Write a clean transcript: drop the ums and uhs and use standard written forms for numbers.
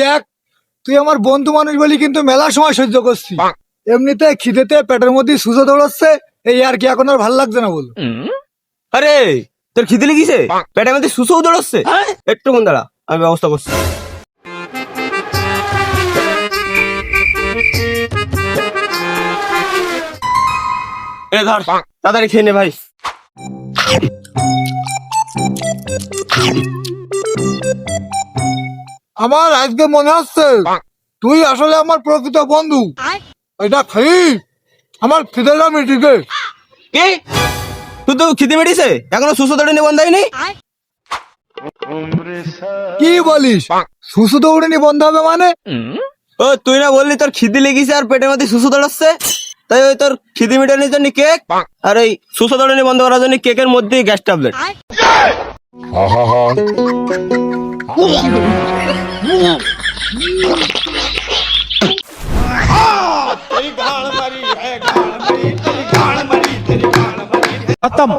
দেখ, তুই আমার বন্ধু মানুষ বলি কিন্তু মেলা সময় সহ্য করছি। এমনিতে খিদেতে পেটের মধ্যে সুজো দৌড়াচ্ছে, এই আর কি এখন আর ভাল লাগছে না বল। আরে তোর খিদে লেগেছে, পেটের মধ্যে সুসও দৌড়াচ্ছে? একটু কোন দাঁড়া, আমি ব্যবস্থা করছি। এ ধর, তাড়াতাড়ি খেয়ে নে ভাই। আমার আজকে মনে হচ্ছে তুই আসলে আমার প্রকৃত বন্ধু। এটা খাই আমার খিদেটা মিটিছে। কি তুই তো খিদে মেটিছে, এখনো সুসো দৌড়ে বন্ধ হয়নি? কি বলিস, সুসু দৌড়েনি বন্ধ হবে মানে? ও তুই না বললি তোর খিদে লেগেছে আর পেটের মধ্যে সুসো দৌড়াচ্ছে, তাই ওই তোর খিদে মেটানোর জন্য কেক আর এই সুসো দৌড়ানি বন্ধ করার জন্য কেকের মধ্যে গ্যাস ট্যাবলেট। खत्म।